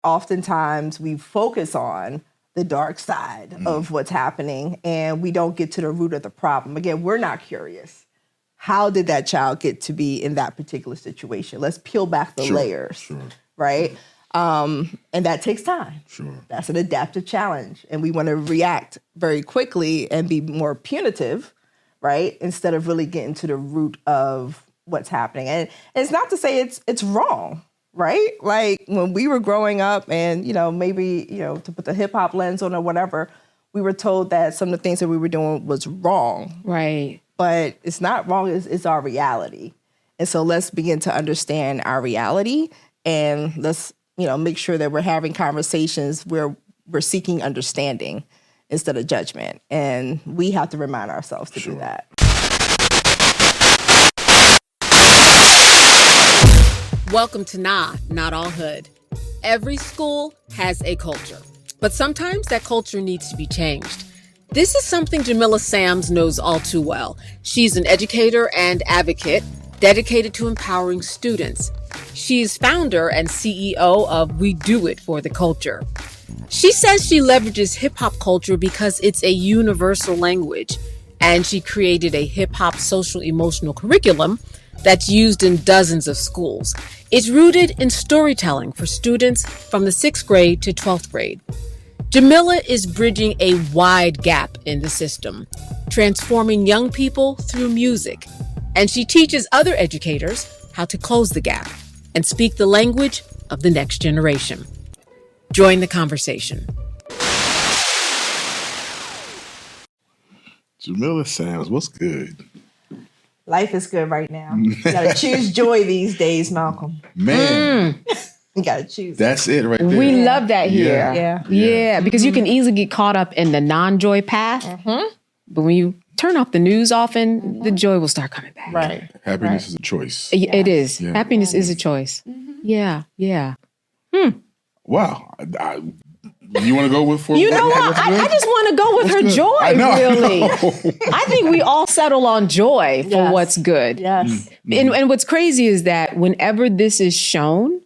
oftentimes we focus on the dark side of what's happening and we don't get to the root of the problem. Again, we're not curious. How did that child get to be in that particular situation? Let's peel back the layers, right? And that takes time. That's an adaptive challenge. And we want to react very quickly and be more punitive, right? Instead of really getting to the root of what's happening. And it's not to say it's wrong, right? Like when we were growing up and, maybe, to put the hip hop lens on or whatever, we were told that some of the things that we were doing was wrong. Right. But it's not wrong, it's our reality. And so let's begin to understand our reality and let's, make sure that we're having conversations where we're seeking understanding instead of judgment. And we have to remind ourselves to do that. Welcome to Not All Hood. Every school has a culture, but sometimes that culture needs to be changed. This is something Jamila Sams knows all too well. She's an educator and advocate dedicated to empowering students. She's founder and CEO of We Do It for the Culture. She says she leverages hip-hop culture because it's a universal language, and she created a hip-hop social-emotional curriculum that's used in dozens of schools. It's rooted in storytelling for students from the 6th grade to 12th grade. Jamila is bridging a wide gap in the system, transforming young people through music. And she teaches other educators how to close the gap and speak the language of the next generation. Join the conversation. Jamila Sams, what's good? Life is good right now. You gotta choose joy these days, Malcolm. Man. You gotta choose. That's it right there. We love that here. Yeah. Because you can easily get caught up in the non-joy path. But when you turn off the news often, the joy will start coming back. Right. Happiness is a choice. It is. Yeah. Happiness is a choice. Yeah. Wow. You want to go with? You know what? I just want to go with her joy, really. I think we all settle on joy for what's good. Yes. And what's crazy is that whenever this is shown,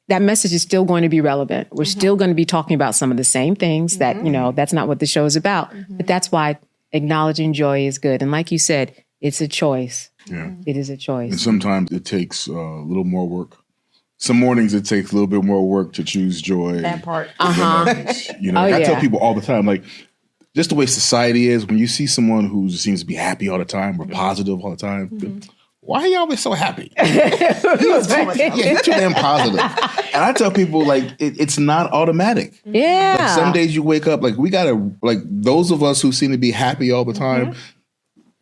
that message is still going to be relevant. We're still going to be talking about some of the same things that, that's not what the show is about. But that's why acknowledging joy is good. And like you said, it's a choice. Yeah. It is a choice. And sometimes it takes a little more work. Some mornings it takes a little bit more work to choose joy. That part. I tell people all the time, like, just the way society is, when you see someone who seems to be happy all the time or positive all the time, why are you always so happy? You're too damn positive. And I tell people, like, it's not automatic. Yeah. Like, some days you wake up, like, we gotta, like, those of us who seem to be happy all the time,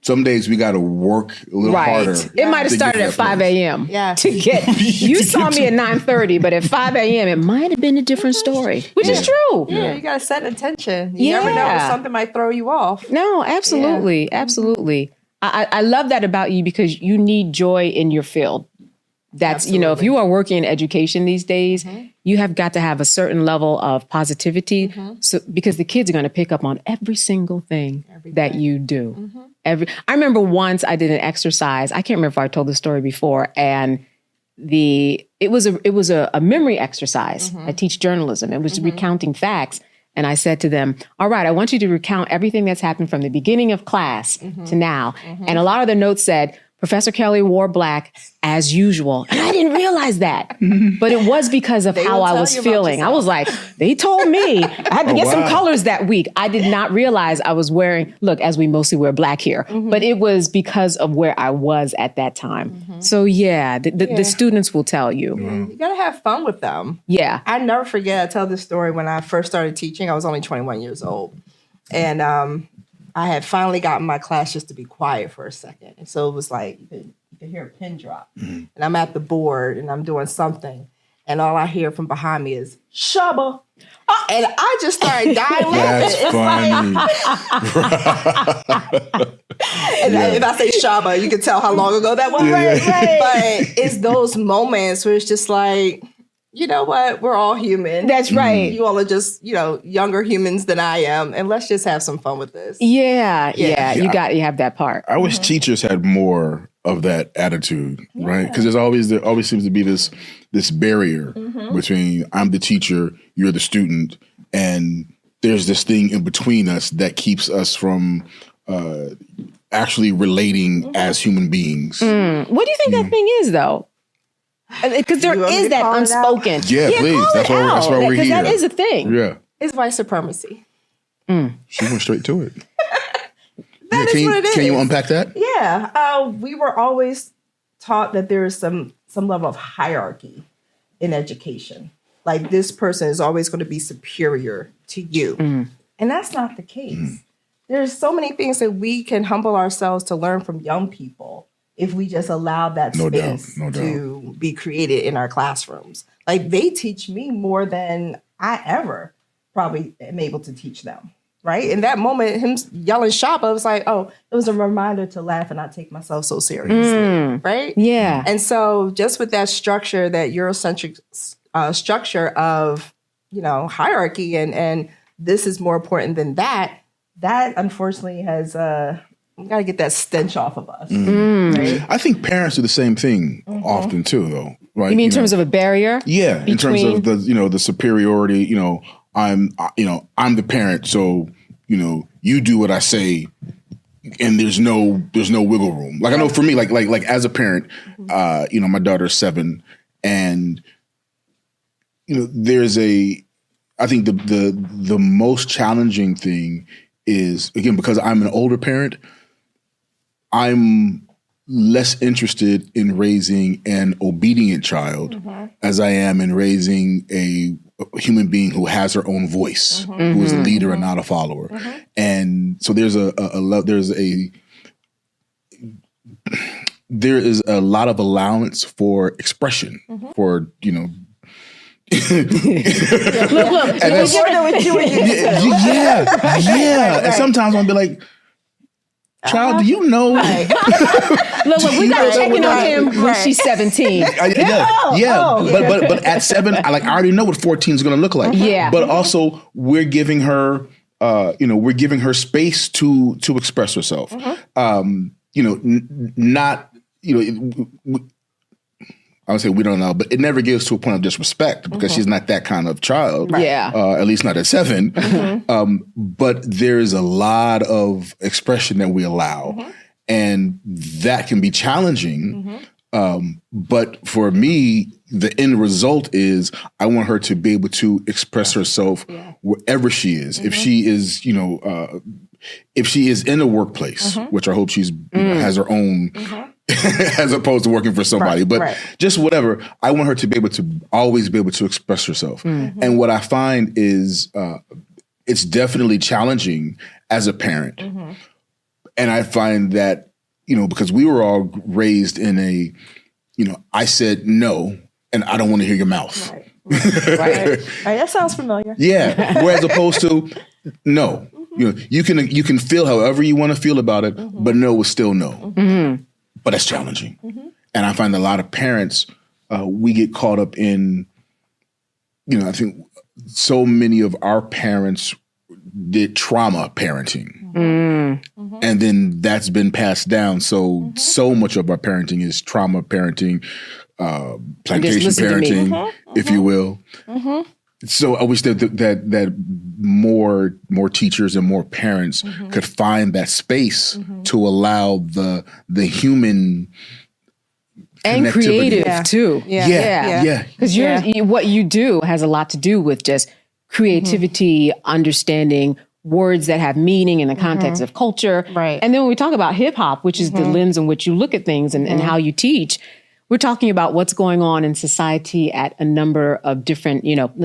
some days we gotta work a little harder. It might have started at 5 a.m. Yeah. To get, you saw me at 9:30, but at 5 a.m. it might have been a different story, which is true. Yeah, you gotta set intention. You never know if something might throw you off. No, absolutely. Absolutely. I love that about you because you need joy in your field. That's, if you are working in education these days, you have got to have a certain level of positivity because the kids are going to pick up on every single thing that you do. I remember once I did an exercise. I can't remember if I told the story before, and it was a memory exercise. I teach journalism. It was recounting facts. And I said to them, all right, I want you to recount everything that's happened from the beginning of class to now. And a lot of the notes said, Professor Kelley wore black as usual. And I didn't realize that. But it was because of how I was feeling. I was like, they told me I had to get some colors that week. I did not realize I was wearing, look, as we mostly wear black here, but it was because of where I was at that time. So the students will tell you. You gotta have fun with them. Yeah. I never forget, I tell this story when I first started teaching. I was only 21 years old. And I had finally gotten my class just to be quiet for a second. And so it was like, you could hear a pin drop. And I'm at the board and I'm doing something. And all I hear from behind me is, Shabba. And I just started dying laughing. That's funny. And if I say Shabba, you can tell how long ago that was. Right. But it's those moments where it's just like, you know what? We're all human. That's right. You all are just, younger humans than I am. And let's just have some fun with this. Yeah. You have that part. I wish teachers had more of that attitude, right? Because there always seems to be this barrier between I'm the teacher, you're the student, and there's this thing in between us that keeps us from actually relating as human beings. What do you think that thing is, though? Because there is that unspoken. Yeah, please. That's why we're here. Because that is a thing. Yeah. It's white supremacy. She went straight to it. That is what it is. Can you unpack that? Yeah. We were always taught that there is some level of hierarchy in education. Like this person is always going to be superior to you. And that's not the case. There's so many things that we can humble ourselves to learn from young people if we just allow that space to be created in our classrooms. Like they teach me more than I ever probably am able to teach them. Right? In that moment, him yelling shop, I was like, oh, it was a reminder to laugh and not take myself so seriously. Right? Yeah. And so just with that structure, that Eurocentric structure of, hierarchy and this is more important than that unfortunately has we got to get that stench off of us. Right? I think parents do the same thing often too, though. Right? You mean in terms of a barrier? Yeah, in terms of the superiority. I'm the parent, so you do what I say, and there's no wiggle room. Like I know for me, like as a parent, my daughter's 7, and I think the most challenging thing is, again, because I'm an older parent, I'm less interested in raising an obedient child as I am in raising a human being who has her own voice, who is a leader and not a follower. And so there is a lot of allowance for expression, for Look. And sometimes I'll be like, child, do you know? Look, we got to check in on him when she's 17. But at 7, I already know what 14 is going to look like. Yeah. But also, we're giving her, space to express herself. I would say we don't know, but it never gets to a point of disrespect because she's not that kind of child. Right. Yeah. At least not at 7. But there's a lot of expression that we allow, and that can be challenging. But for me, the end result is I want her to be able to express herself wherever she is. If she is, if she is in a workplace, which I hope she's has her own. As opposed to working for somebody, just whatever. I want her to be able to always be able to express herself. And what I find is it's definitely challenging as a parent. And I find that, because we were all raised in a, I said no, and I don't want to hear your mouth. Right. That sounds familiar. Yeah. Whereas opposed to no, you can feel however you want to feel about it, but no is still no. But that's challenging. And I find a lot of parents, we get caught up in, I think so many of our parents did trauma parenting. And then that's been passed down. So much of our parenting is trauma parenting, plantation parenting, if you will. So I wish that more teachers and more parents could find that space to allow the human and creative too. Yeah. Because what you do has a lot to do with just creativity, understanding words that have meaning in the context of culture. Right. And then when we talk about hip hop, which is the lens in which you look at things and how you teach, we're talking about what's going on in society at a number of different,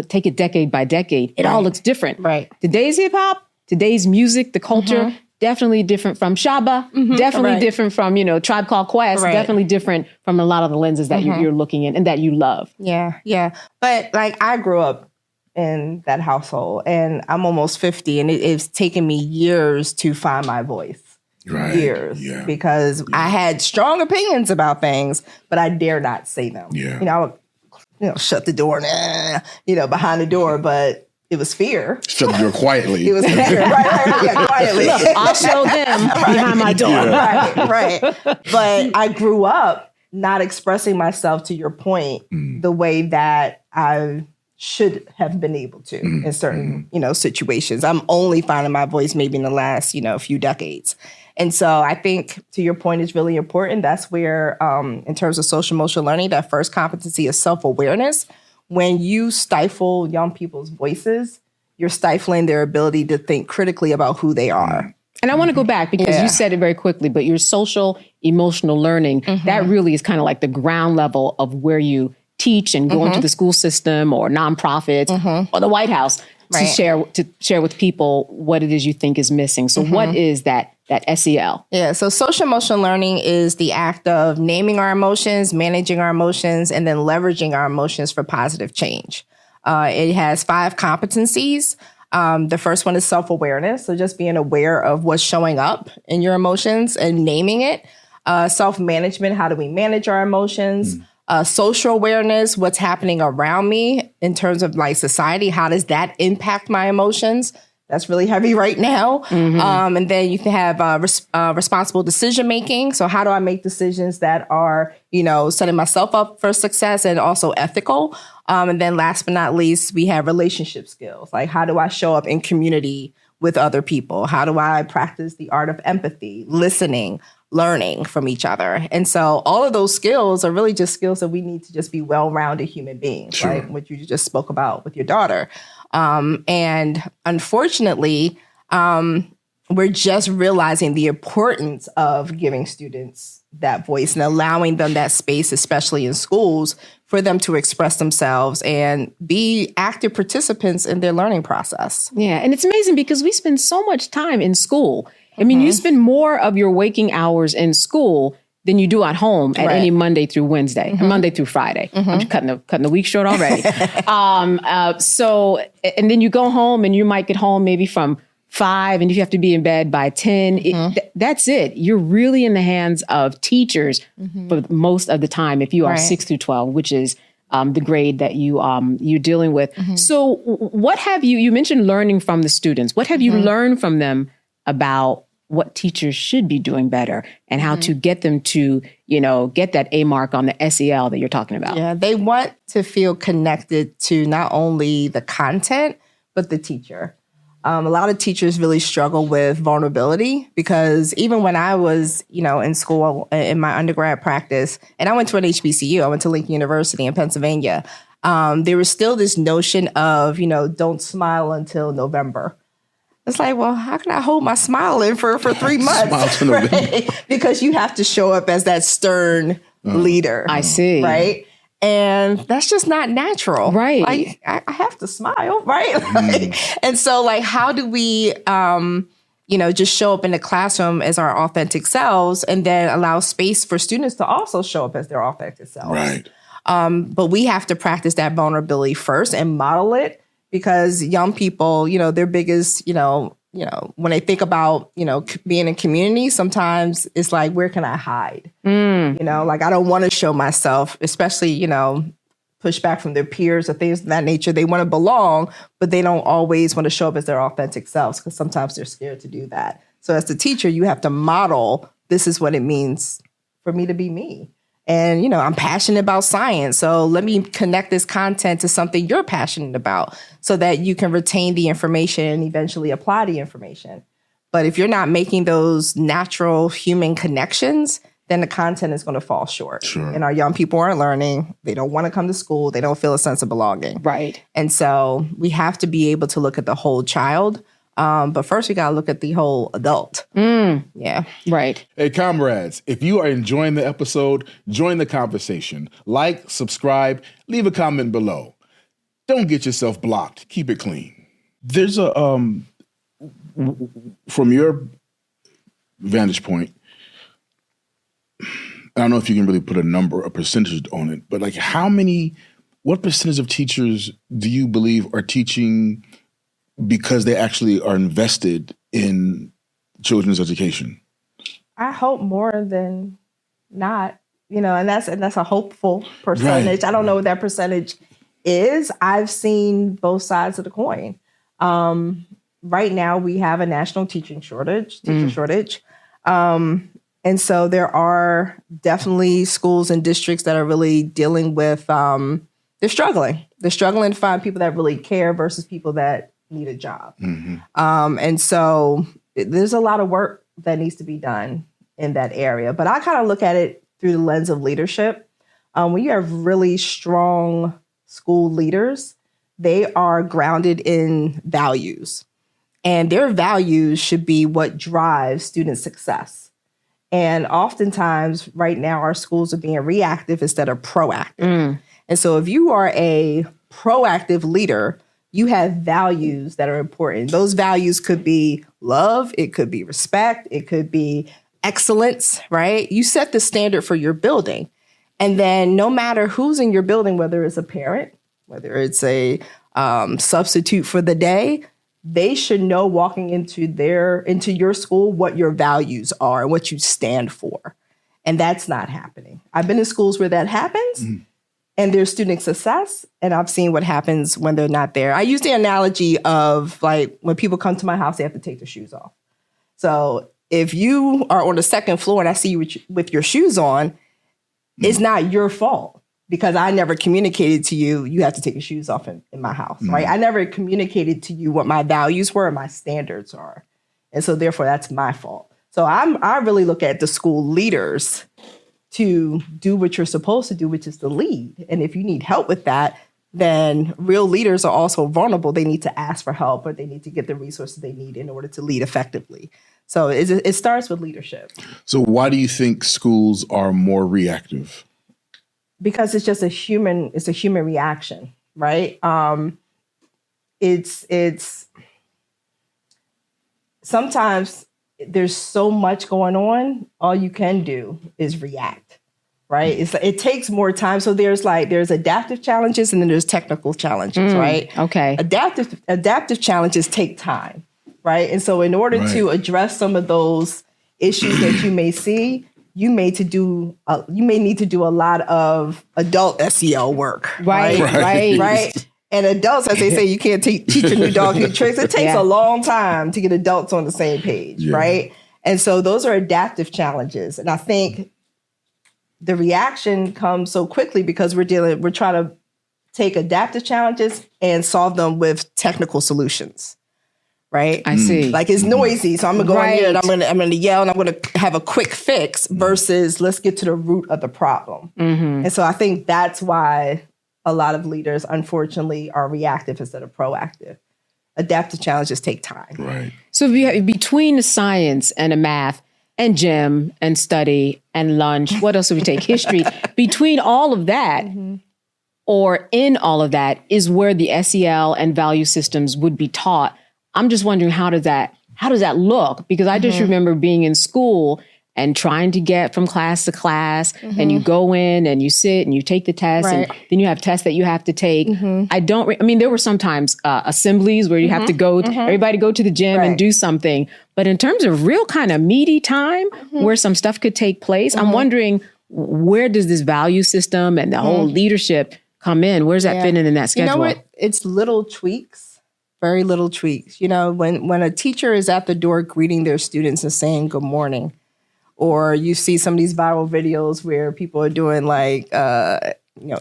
take it decade by decade. It all looks different. Right. Today's hip hop, today's music, the culture, definitely different from Shabba, definitely different from, Tribe Called Quest, definitely different from a lot of the lenses that you're looking in and that you love. Yeah. But I grew up in that household and I'm almost 50 and it's taken me years to find my voice. Years because I had strong opinions about things, but I dare not say them. I would, shut the door, behind the door, but It was fear. So you were quietly. It was fear. Right. Yeah, quietly. Look, I'll show them behind my door. Yeah. Right. But I grew up not expressing myself, to your point, the way that I should have been able to in certain, situations. I'm only finding my voice maybe in the last, few decades. And so I think, to your point, is really important. That's where, in terms of social emotional learning, that first competency is self-awareness. When you stifle young people's voices, you're stifling their ability to think critically about who they are. And I want to go back because you said it very quickly, but your social emotional learning, that really is kind of like the ground level of where you teach and go into the school system or nonprofits or the White House to share with people what it is you think is missing. So what is that SEL? Yeah, so social emotional learning is the act of naming our emotions, managing our emotions, and then leveraging our emotions for positive change. It has 5 competencies. The first one is self-awareness. So just being aware of what's showing up in your emotions and naming it. Self-management, how do we manage our emotions? Social awareness, what's happening around me in terms of like society, how does that impact my emotions? That's really heavy right now. And then you can have responsible decision making. So how do I make decisions that are, setting myself up for success and also ethical? And then last but not least, we have relationship skills. Like, how do I show up in community with other people? How do I practice the art of empathy, listening, learning from each other? And so all of those skills are really just skills that we need to just be well-rounded human beings, right? What you just spoke about with your daughter. And unfortunately, we're just realizing the importance of giving students that voice and allowing them that space, especially in schools, for them to express themselves and be active participants in their learning process. Yeah. And it's amazing because we spend so much time in school. I mean, you spend more of your waking hours in school than you do at home at any Monday through Wednesday, Monday through Friday. I'm just cutting the week short already. So, and then you go home and you might get home maybe from 5 and if you have to be in bed by 10, that's it. You're really in the hands of teachers for most of the time if you are 6 through 12, which is the grade that you're dealing with. So what have you mentioned learning from the students. What have you learned from them about what teachers should be doing better and how to get them to, get that A mark on the SEL that you're talking about? Yeah, they want to feel connected to not only the content, but the teacher. A lot of teachers really struggle with vulnerability because even when I was, in school, in my undergrad practice, and I went to an HBCU, I went to Lincoln University in Pennsylvania, there was still this notion of, don't smile until November. It's like, well, how can I hold my smile in for 3 months? Right? Because you have to show up as that stern leader. I see. Right? And that's just not natural. Right. Like, I have to smile, right? And so, like, how do we, just show up in the classroom as our authentic selves and then allow space for students to also show up as their authentic selves? Right. But we have to practice that vulnerability first and model it. Because young people, their biggest, when they think about, being in community, sometimes it's like, where can I hide? Like, I don't want to show myself, especially, pushback from their peers or things of that nature. They want to belong, but they don't always want to show up as their authentic selves because sometimes they're scared to do that. So as the teacher, you have to model, this is what it means for me to be me. And, I'm passionate about science. So let me connect this content to something you're passionate about so that you can retain the information and eventually apply the information. But if you're not making those natural human connections, then the content is going to fall short. Sure. And our young people aren't learning. They don't want to come to school. They don't feel a sense of belonging. Right. And so we have to be able to look at the whole child. But first, we got to look at the whole adult. Yeah. Right. Hey, comrades, if you are enjoying the episode, join the conversation. Like, subscribe, leave a comment below. Don't get yourself blocked. Keep it clean. There's a, from your vantage point, I don't know if you can really put a percentage on it, but like what percentage of teachers do you believe are teaching because they actually are invested in children's education? I hope more than not, and that's a hopeful percentage. Right. I don't know what that percentage is, I've seen both sides of the coin. Right now, we have a national teacher shortage. And so there are definitely schools and districts that are really dealing with, they're struggling. They're struggling to find people that really care versus people that need a job. And so there's a lot of work that needs to be done in that area. But I kind of look at it through the lens of leadership. When you have really strong school leaders, they are grounded in values. And their values should be what drives student success. And oftentimes, right now, our schools are being reactive instead of proactive. And so if you are a proactive leader, you have values that are important. Those values could be love, it could be respect, it could be excellence, right? You set the standard for your building. And then no matter who's in your building, whether it's a parent, whether it's a substitute for the day, they should know walking into your school what your values are and what you stand for. And that's not happening. I've been in schools where that happens and there's student success. And I've seen what happens when they're not there. I use the analogy of like when people come to my house, they have to take their shoes off. So if you are on the second floor and I see you with your shoes on, it's not your fault. Because I never communicated to you, you have to take your shoes off in my house, right? I never communicated to you what my values were and my standards are. And so therefore, that's my fault. So I really look at the school leaders to do what you're supposed to do, which is to lead. And if you need help with that, then real leaders are also vulnerable. They need to ask for help or they need to get the resources they need in order to lead effectively. So it starts with leadership. So why do you think schools are more reactive? Because it's just a human reaction, right? It's sometimes there's so much going on, all you can do is react, right? It takes more time. So there's adaptive challenges and then there's technical challenges, right? Okay. Adaptive challenges take time, right? And so in order to address some of those issues that you may see, you may need to do a lot of adult SEL work, right? And adults, as they say, you can't teach a new dog new tricks. It takes a long time to get adults on the same page, right? And so those are adaptive challenges. And I think the reaction comes so quickly because we're trying to take adaptive challenges and solve them with technical solutions. Right? I see. Like it's noisy. So I'm going to go in here and I'm going to yell and I'm going to have a quick fix versus let's get to the root of the problem. And so I think that's why a lot of leaders, unfortunately, are reactive instead of proactive. Adaptive challenges take time. Right. So between the science and the math and gym and study and lunch, what else do we take? History. Between all of that or in all of that is where the SEL and value systems would be taught. I'm just wondering, how does that look? Because I just remember being in school and trying to get from class to class and you go in and you sit and you take the test and then you have tests that you have to take. There were sometimes assemblies where you have to go, everybody go to the gym and do something. But in terms of real kind of meaty time where some stuff could take place, I'm wondering, where does this value system and the whole leadership come in? Where's that fit in that schedule? You know what? It's little tweaks. Very little tweaks. You know, when a teacher is at the door greeting their students and saying good morning, or you see some of these viral videos where people are doing like,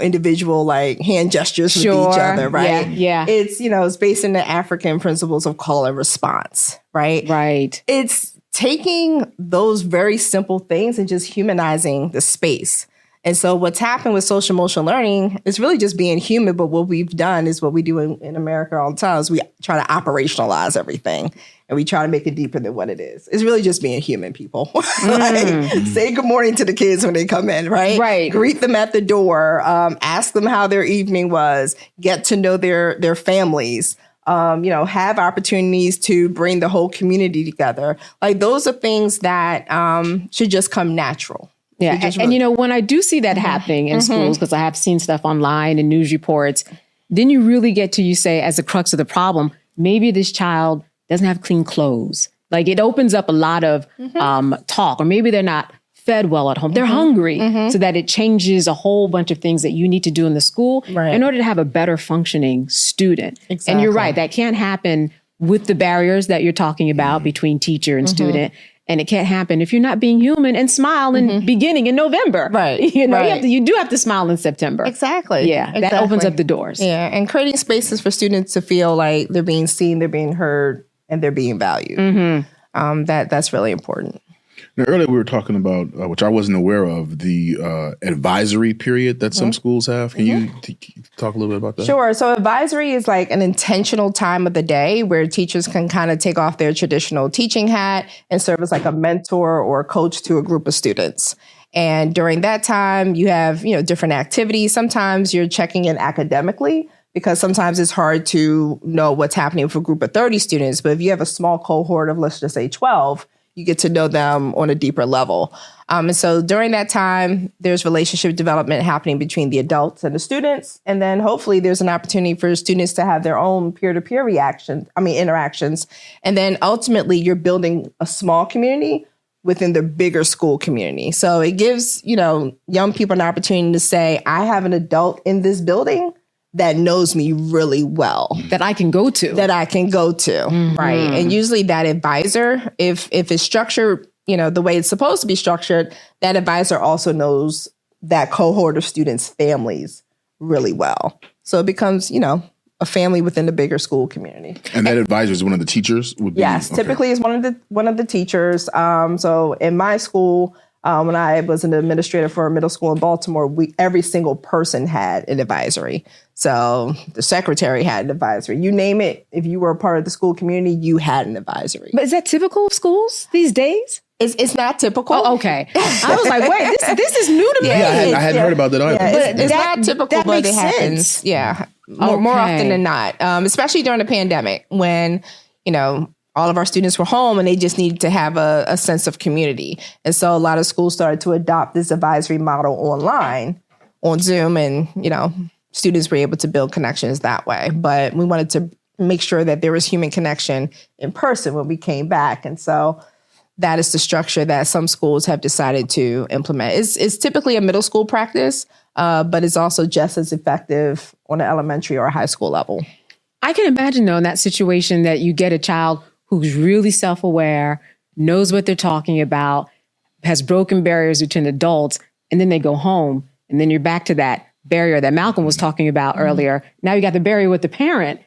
individual like hand gestures with each other, right? Yeah. It's based in the African principles of call and response, right? Right. It's taking those very simple things and just humanizing the space. And so what's happened with social emotional learning is really just being human. But what we've done is what we do in America all the time is we try to operationalize everything and we try to make it deeper than what it is. It's really just being human, people. Say good morning to the kids when they come in, right? Right. Greet them at the door. Ask them how their evening was. Get to know their families. Have opportunities to bring the whole community together. Like those are things that should just come natural. Yeah. And when I do see that happening in schools, because I have seen stuff online and news reports, then you really get to, you say, as the crux of the problem, maybe this child doesn't have clean clothes. Like it opens up a lot of talk, or maybe they're not fed well at home. They're hungry, so that it changes a whole bunch of things that you need to do in the school in order to have a better functioning student. Exactly. And you're right, that can't happen with the barriers that you're talking about between teacher and student. And it can't happen if you're not being human and smile in beginning in November. Right. You do have to smile in September. Exactly. Yeah. That opens up the doors. Yeah. And creating spaces for students to feel like they're being seen, they're being heard, and they're being valued. That's really important. Now, earlier we were talking about, which I wasn't aware of, the advisory period that some schools have. Can you talk a little bit about that? Sure. So advisory is like an intentional time of the day where teachers can kind of take off their traditional teaching hat and serve as like a mentor or a coach to a group of students. And during that time, you have, different activities. Sometimes you're checking in academically, because sometimes it's hard to know what's happening with a group of 30 students. But if you have a small cohort of, let's just say 12, you get to know them on a deeper level. And so during that time, there's relationship development happening between the adults and the students. And then hopefully there's an opportunity for students to have their own peer-to-peer interactions. And then ultimately you're building a small community within the bigger school community. So it gives, young people an opportunity to say, I have an adult in this building that knows me really well. That I can go to. Right. And usually that advisor, if it's structured, the way it's supposed to be structured, that advisor also knows that cohort of students' families really well. So it becomes, a family within the bigger school community. And that advisor is one of the teachers? Yes, typically is one of the teachers. So in my school, when I was an administrator for a middle school in Baltimore, every single person had an advisory. So the secretary had an advisory. You name it, if you were a part of the school community, you had an advisory. But is that typical of schools these days? It's not typical. Oh, okay. I was like, wait, this is new to me. Yeah, I hadn't heard about that either. Yeah, it's not typical, but it happens. Sense. Yeah, more often than not, especially during the pandemic when, all of our students were home and they just needed to have a sense of community. And so a lot of schools started to adopt this advisory model online on Zoom, and, students were able to build connections that way. But we wanted to make sure that there was human connection in person when we came back. And so that is the structure that some schools have decided to implement. It's typically a middle school practice, but it's also just as effective on an elementary or a high school level. I can imagine, though, in that situation that you get a child who's really self-aware, knows what they're talking about, has broken barriers between adults, and then they go home, and then you're back to that barrier that Malcolm was talking about earlier. Now you got the barrier with the parent.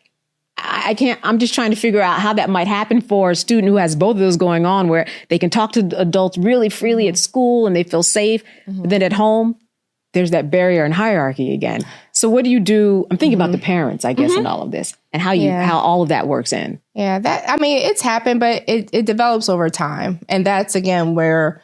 I'm just trying to figure out how that might happen for a student who has both of those going on, where they can talk to adults really freely at school and they feel safe, but then at home, there's that barrier and hierarchy again. So what do you do? I'm thinking about the parents, I guess, in all of this, and how all of that works in. Yeah, it's happened, but it develops over time. And that's, again, where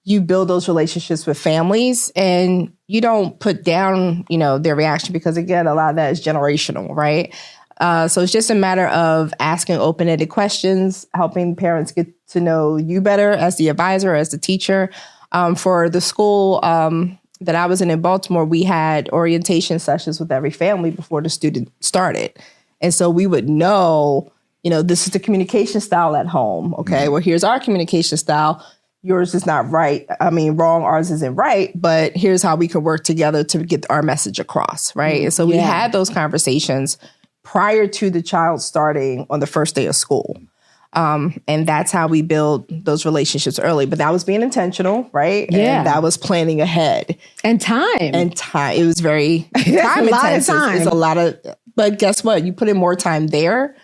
you build those relationships with families and you don't put down, their reaction, because, again, a lot of that is generational, right? So it's just a matter of asking open-ended questions, helping parents get to know you better as the advisor, as the teacher. For the school that I was in Baltimore, we had orientation sessions with every family before the student started. And so we would know, this is the communication style at home. Okay, well, here's our communication style. Yours is not right. Wrong. Ours isn't right. But here's how we can work together to get our message across, right? And so we had those conversations prior to the child starting on the first day of school. And that's how we build those relationships early. But that was being intentional, right? Yeah. And that was planning ahead. And time. It was very time intensive. It's a lot of, but guess what? You put in more time there,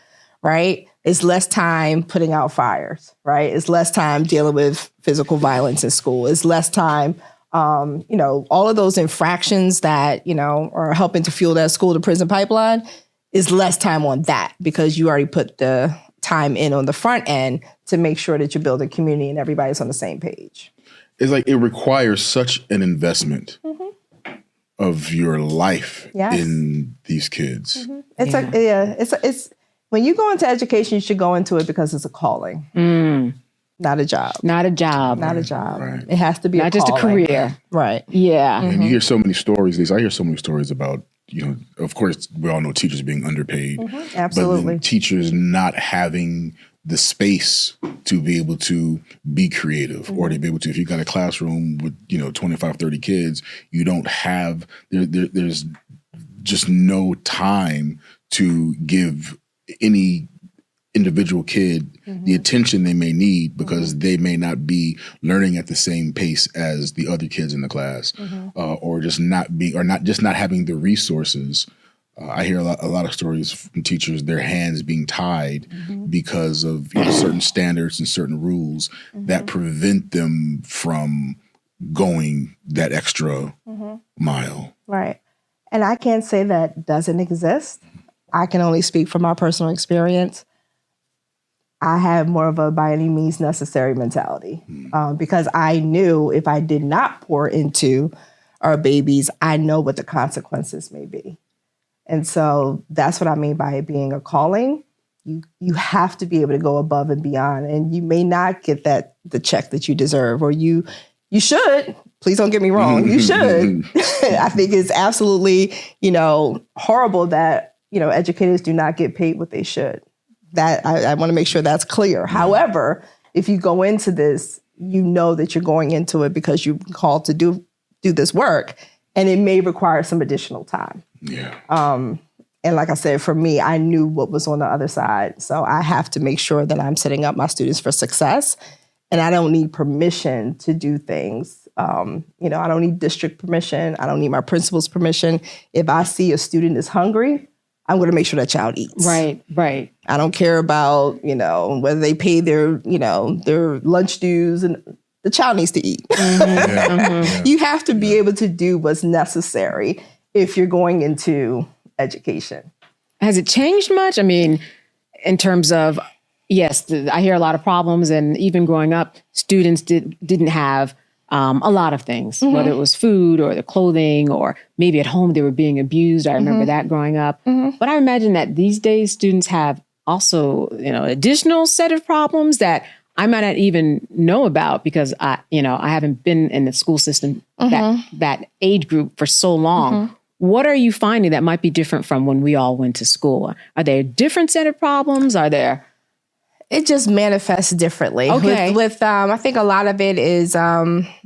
right? It's less time putting out fires, right? It's less time dealing with physical violence in school. It's less time, all of those infractions that, are helping to fuel that school to prison pipeline is less time on that, because you already put the time in on the front end to make sure that you're building community and everybody's on the same page. It's like it requires such an investment of your life in these kids. It's when you go into education, you should go into it because it's a calling, not a job. Not a job. Right. It has to be not just a career. Right. Yeah. And you hear so many stories. I hear so many stories about, of course, we all know teachers being underpaid. Absolutely. But then teachers not having the space to be able to be creative or to be able to, if you got a classroom with, 25, 30 kids, you don't have, there's just no time to give any individual kid the attention they may need because they may not be learning at the same pace as the other kids in the class, or just not having the resources. I hear a lot of stories from teachers, their hands being tied because of certain standards and certain rules that prevent them from going that extra mile. Right. And I can't say that doesn't exist. I can only speak from my personal experience. I have more of a by any means necessary mentality because I knew if I did not pour into our babies, I know what the consequences may be. And so that's what I mean by it being a calling. You have to be able to go above and beyond, and you may not get the check that you deserve, or you should. Please don't get me wrong. You should. I think it's absolutely, horrible that, educators do not get paid what they should. That I want to make sure that's clear. However, if you go into this, you know that you're going into it because you're called to do this work, and it may require some additional time. Yeah. And like I said, for me, I knew what was on the other side. So I have to make sure that I'm setting up my students for success. And I don't need permission to do things. I don't need district permission. I don't need my principal's permission. If I see a student is hungry, I'm going to make sure that child eats. Right. I don't care about, whether they pay their lunch dues, and the child needs to eat. You have to be able to do what's necessary if you're going into education. Has it changed much? I mean, in terms of, yes, I hear a lot of problems, and even growing up, students didn't have a lot of things, whether it was food or the clothing, or maybe at home they were being abused. I remember that growing up. But I imagine that these days students have also, additional set of problems that I might not even know about because I haven't been in the school system that age group for so long. What are you finding that might be different from when we all went to school? Are there different set of problems? It just manifests differently. Okay. With I think a lot of it is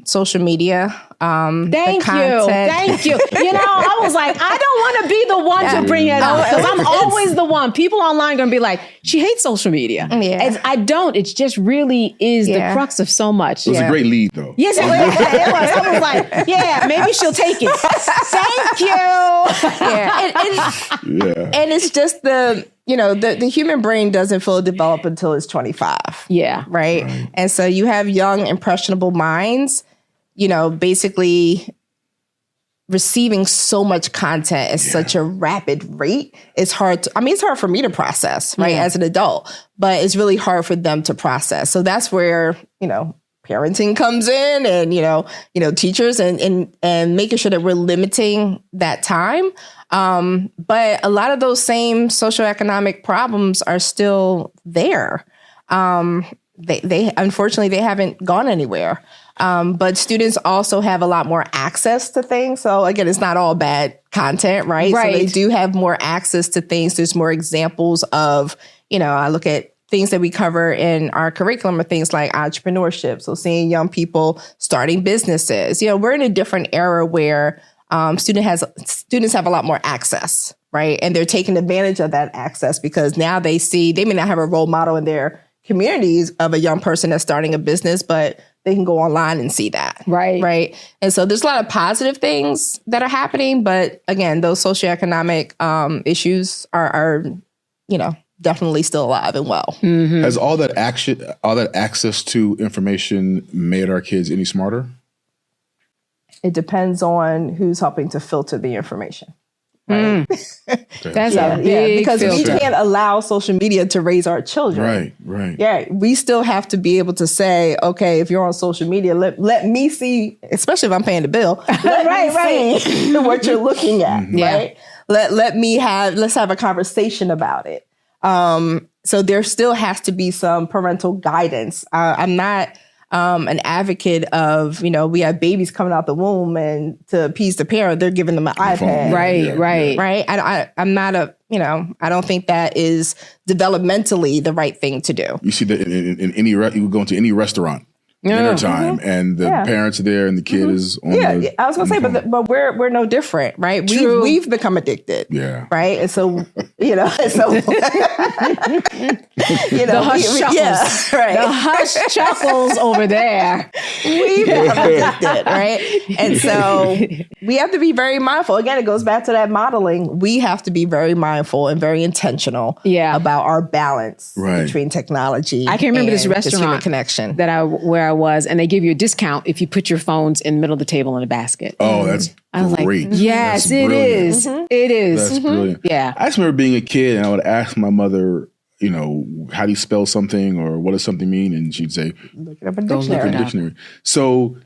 social media. Thank you. I was like, I don't want to be the one to bring it up because I'm always the one. People online going to be like, she hates social media. Yeah. I don't. It just really is the crux of so much. It was a great lead, though. Yes, it was. I was like, yeah, maybe she'll take it. Thank you. And it's just the human brain doesn't fully develop until it's 25. Yeah. Right? And so you have young, impressionable minds, basically receiving so much content at such a rapid rate. It's hard for me to process, right, as an adult, but it's really hard for them to process. So that's where, parenting comes in, and, teachers and making sure that we're limiting that time. But a lot of those same socioeconomic problems are still there. They unfortunately, they haven't gone anywhere. But students also have a lot more access to things. So again, it's not all bad content, right? So they do have more access to things. There's more examples of, I look at things that we cover in our curriculum are things like entrepreneurship. So seeing young people starting businesses, we're in a different era where students have a lot more access, right? And they're taking advantage of that access because now they may not have a role model in their communities of a young person that's starting a business, but they can go online and see that. Right. And so there's a lot of positive things that are happening. But again, those socioeconomic issues are definitely still alive and well. Has all that access to information made our kids any smarter? It depends on who's helping to filter the information. Right? That's a big because filter. we can't allow social media to raise our children. Right. Yeah, we still have to be able to say, okay, if you're on social media, let me see, especially if I'm paying the bill, let me see what you're looking at, right? Let's have a conversation about it. So there still has to be some parental guidance. I'm not an advocate of, we have babies coming out the womb and to appease the parent, they're giving them an iPad. Right. I'm not I don't think that is developmentally the right thing to do. You see that in any, you go into any restaurant. Dinner time and the parents are there and the kid is on the, I was gonna say, but we're no different, right? We've become addicted, right? And so the hush chuckles, right? The hush chuckles over there. We've become addicted, right? And so we have to be very mindful. Again, it goes back to that modeling. We have to be very mindful and very intentional, about our balance between technology. I can remember this restaurant human connection where I was, and they give you a discount if you put your phones in the middle of the table in a basket. Oh, that's great. Like, yes, it is. It is. That's brilliant. Yeah. I just remember being a kid and I would ask my mother, how do you spell something or what does something mean? And she'd say, look it up in a dictionary. So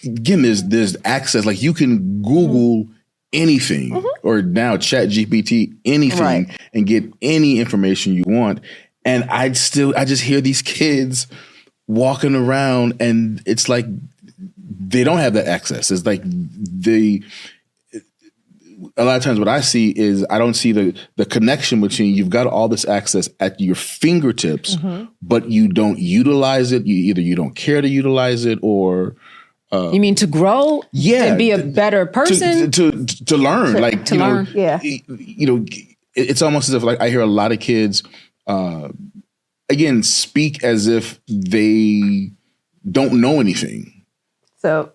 again, there's access, like you can Google anything or now Chat GPT, anything and get any information you want. And I just hear these kids walking around and it's like they don't have that access. It's like a lot of times what I see is I don't see the connection between you've got all this access at your fingertips, but you don't utilize it. You don't care to utilize it or you mean to grow? Yeah. To be a better person? To learn. To learn. It's almost as if like I hear a lot of kids again, speak as if they don't know anything. So,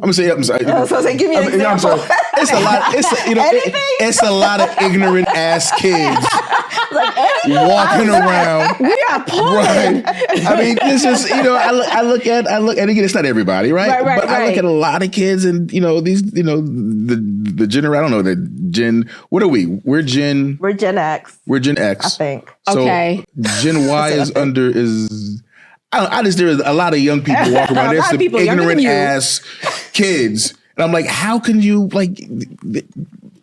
I'm sorry. give me an example. I'm sorry. It's a lot. It's a lot of ignorant ass kids walking around. We are poor. Right. I mean, this is I look at and again, it's not everybody, right? But I look at a lot of kids, and these the generation. I don't know the Gen. What are we? We're Gen X. We're Gen X. I think. So okay. Gen Y is. I just there's a lot of young people walking around. There's some ignorant ass kids, and I'm like, how can you like?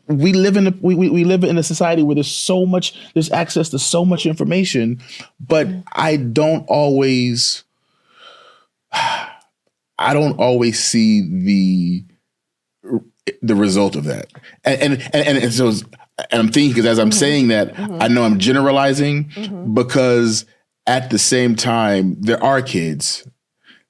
We live in a society where there's access to so much information, but I don't always see the result of that, and so I'm thinking because as I'm saying that, I know I'm generalizing because. At the same time, there are kids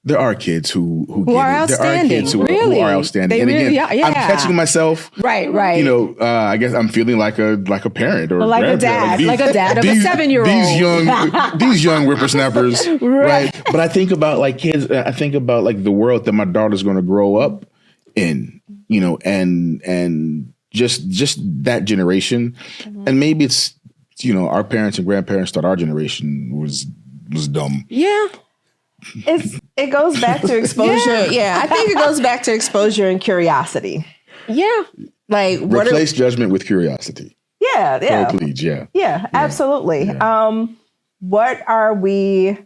who get are it. outstanding. There are kids who really? are outstanding. And really, again, I'm catching myself. Right. I guess I'm feeling like a parent or like a dad, like a dad of a 7-year-old. These young whippersnappers, right? But I think about like kids. I think about like the world that my daughter's going to grow up in. And just that generation, and maybe it's. Our parents and grandparents thought our generation was dumb. Yeah. It goes back to exposure. Yeah, I think it goes back to exposure and curiosity. Yeah. Like replace judgment with curiosity. Yeah. Oh, please, yeah. Yeah, absolutely. Yeah. What are we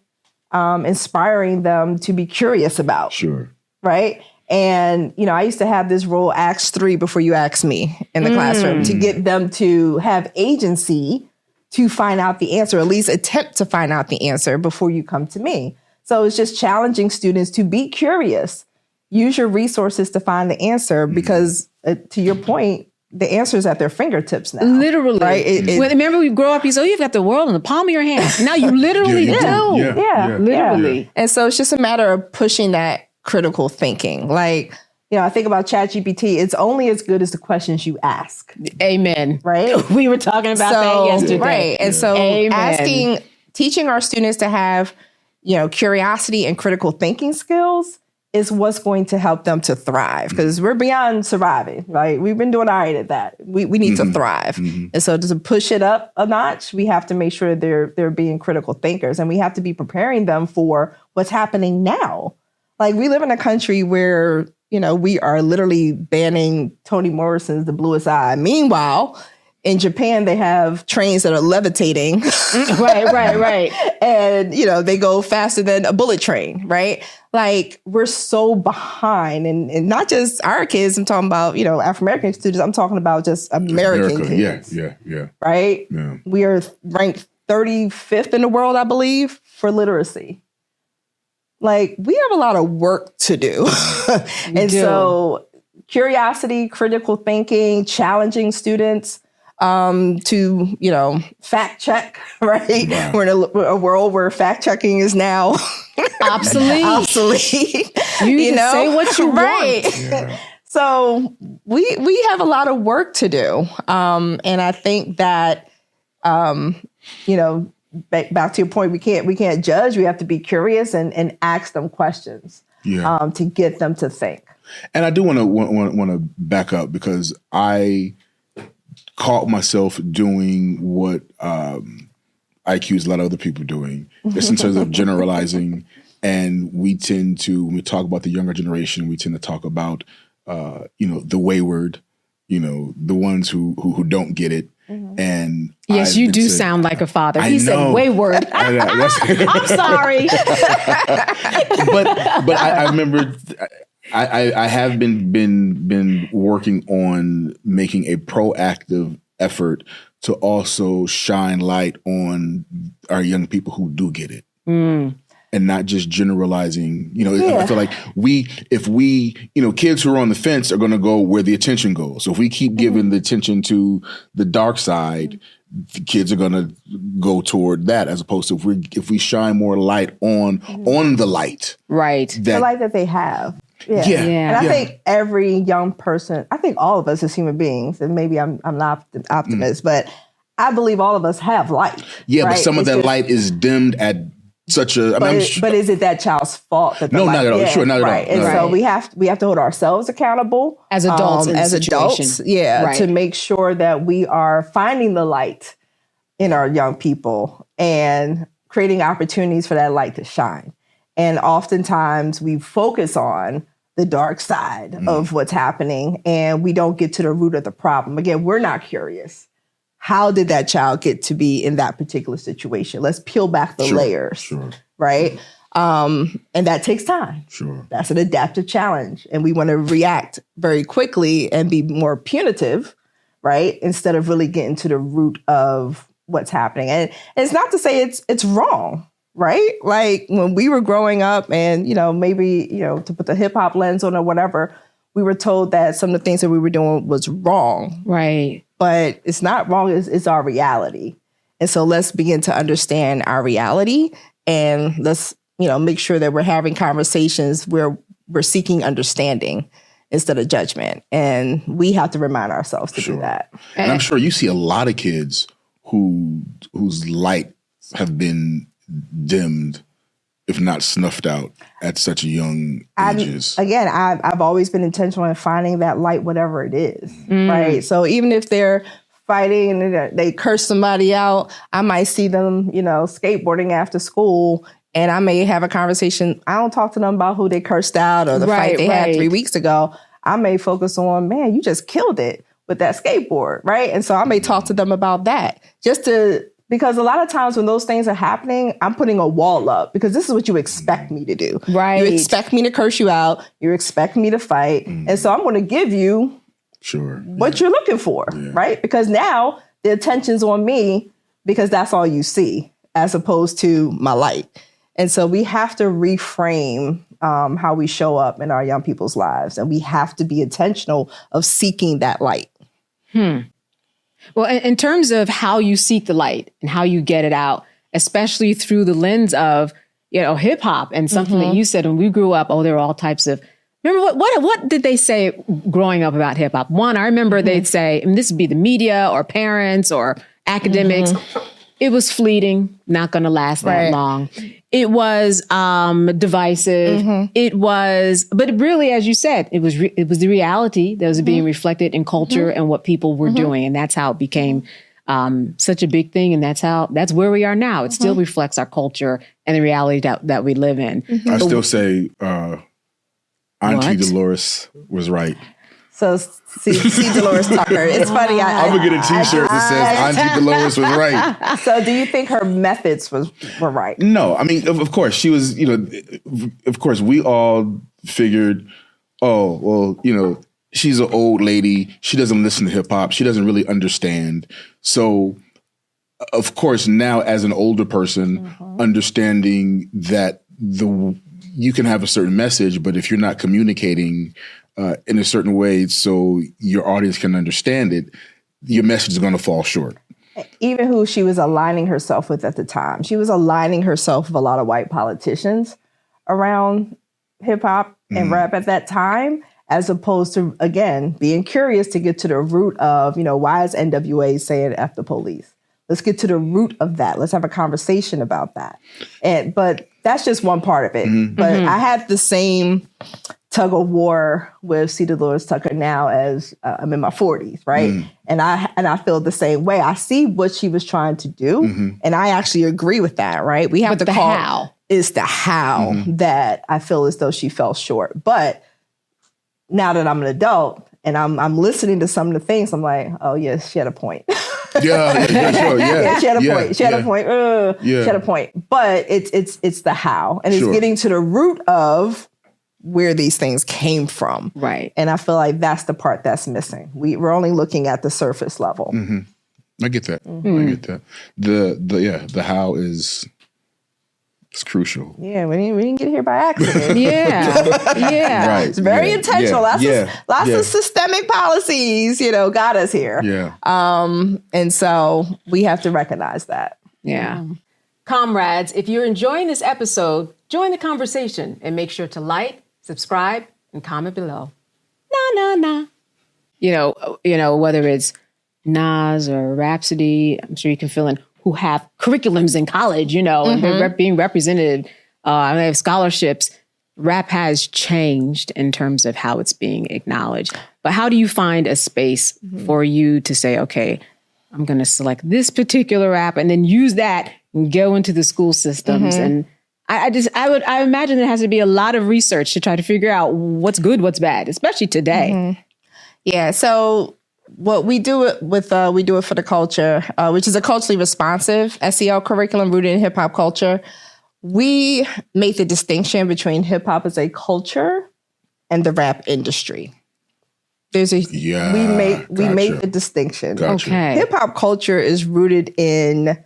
inspiring them to be curious about? Sure. Right? And, I used to have this rule, ask 3 before you ask me in the classroom to get them to have agency to find out the answer, at least attempt to find out the answer before you come to me. So it's just challenging students to be curious. Use your resources to find the answer because, to your point, the answer is at their fingertips now. Literally. Right? Remember we grow up, you say, you've got the world in the palm of your hand. Now you literally do. Yeah. Literally. Yeah. And so it's just a matter of pushing that critical thinking. Like, I think about ChatGPT. It's only as good as the questions you ask. Amen. Right? We were talking about that yesterday. Right. And so teaching our students to have, curiosity and critical thinking skills is what's going to help them to thrive because we're beyond surviving. Right? We've been doing all right at that. We need to thrive. And so to push it up a notch, we have to make sure they're being critical thinkers and we have to be preparing them for what's happening now. Like we live in a country where we are literally banning Toni Morrison's The Bluest Eye. Meanwhile, in Japan, they have trains that are levitating. Right. And, they go faster than a bullet train, right? Like, we're so behind. And not just our kids. I'm talking about, African-American students. I'm talking about just American kids. Yeah. Right? Yeah. We are ranked 35th in the world, I believe, for literacy. like we have a lot of work to do. So curiosity, critical thinking, challenging students to, fact check, right? Wow. We're in a world where fact checking is now obsolete. You can say what you right. want. Yeah. So we have a lot of work to do. And I think that, back to your point, we can't judge. We have to be curious and ask them questions to get them to think. And I do want to back up because I caught myself doing what I accuse a lot of other people doing, just in terms of generalizing. And we tend to, when we talk about the younger generation, we tend to talk about, the wayward, the ones who don't get it. Mm-hmm. And yes, you do sound like a father. He said wayward. I'm sorry. but I remember I have been working on making a proactive effort to also shine light on our young people who do get it. And not just generalizing, I feel like kids who are on the fence are going to go where the attention goes. So if we keep giving the attention to the dark side, the kids are going to go toward that, as opposed to if we shine more light on the light. Right. The light that they have. Yeah. And I think every young person, I think all of us as human beings, and maybe I'm not an optimist, but I believe all of us have light. Yeah, right? But some of that light is dimmed at such a. But is it that child's fault that the light? Not at all. Sure, not at all. And so we have to hold ourselves accountable as adults. To make sure that we are finding the light in our young people and creating opportunities for that light to shine. And oftentimes we focus on the dark side of what's happening, and we don't get to the root of the problem. Again, we're not curious. How did that child get to be in that particular situation? Let's peel back the layers, right? And that takes time. Sure. That's an adaptive challenge. And we want to react very quickly and be more punitive, right? Instead of really getting to the root of what's happening. And it's not to say it's wrong, right? Like when we were growing up and, maybe, to put the hip hop lens on or whatever, we were told that some of the things that we were doing was wrong. Right. But it's not wrong. It's our reality. And so let's begin to understand our reality, and let's, make sure that we're having conversations where we're seeking understanding instead of judgment. And we have to remind ourselves to do that. And I'm sure you see a lot of kids whose light have been dimmed, if not snuffed out, at such a young ages. I've always been intentional in finding that light, whatever it is, right? So even if they're fighting and they curse somebody out, I might see them, skateboarding after school, and I may have a conversation. I don't talk to them about who they cursed out or the fight they had 3 weeks ago. I may focus on, man, you just killed it with that skateboard, right? And so I may talk to them about that, because a lot of times when those things are happening, I'm putting a wall up because this is what you expect me to do. Right. You expect me to curse you out. You expect me to fight. And so I'm going to give you what you're looking for, right? Because now the attention's on me because that's all you see as opposed to my light. And so we have to reframe how we show up in our young people's lives. And we have to be intentional of seeking that light. Well, in terms of how you seek the light and how you get it out, especially through the lens of, hip hop and something that you said when we grew up, there were all types of, remember what did they say growing up about hip hop? One, I remember they'd say, and this would be the media or parents or academics. It was fleeting, not going to last that long. It was divisive. It was, but really, as you said, it was the reality that was being reflected in culture and what people were doing, and that's how it became such a big thing. And that's where we are now. It still reflects our culture and the reality that we live in. I still say Auntie Dolores was right. So see Dolores Tucker. It's funny. I'm gonna get a T-shirt that says Auntie Dolores was right. So do you think her methods were right? No, I mean, of course she was. Of course we all figured, she's an old lady. She doesn't listen to hip hop. She doesn't really understand. So, of course, now as an older person, understanding that you can have a certain message, but if you're not communicating in a certain way so your audience can understand it, your message is going to fall short. Even who she was aligning herself with at the time. She was aligning herself with a lot of white politicians around hip hop and rap at that time, as opposed to, again, being curious to get to the root of, why is NWA saying F the police? Let's get to the root of that. Let's have a conversation about that. But that's just one part of it. But I had the same tug of war with C. Dolores Tucker now as I'm in my 40s, right? And I feel the same way. I see what she was trying to do, and I actually agree with that, right? We have to call how. It's the how that I feel as though she fell short. But now that I'm an adult and I'm listening to some of the things, I'm like, oh yes, she had a point. Sure. Yeah. She had a point. She had a point. She had a point. But it's the how, and it's getting to the root of where these things came from. Right. And I feel like that's the part that's missing. We're only looking at the surface level. I get that. I get that. The how is crucial. Yeah, we didn't get here by accident. Right. It's very intentional. Lots of systemic policies, got us here. Yeah. And so we have to recognize that. Yeah. Comrades, if you're enjoying this episode, join the conversation and make sure to like, subscribe, and comment below. Nah. Whether it's Nas or Rhapsody, I'm sure you can fill in, who have curriculums in college, and they're being represented. They have scholarships. Rap has changed in terms of how it's being acknowledged. But how do you find a space for you to say, okay, I'm going to select this particular rap and then use that and go into the school systems? And I imagine there has to be a lot of research to try to figure out what's good, what's bad, especially today. Yeah. So what we do it with, we do it for the culture, which is a culturally responsive SEL curriculum rooted in hip hop culture. We make the distinction between hip hop as a culture and the rap industry. We make the distinction. Okay. Hip hop culture is rooted in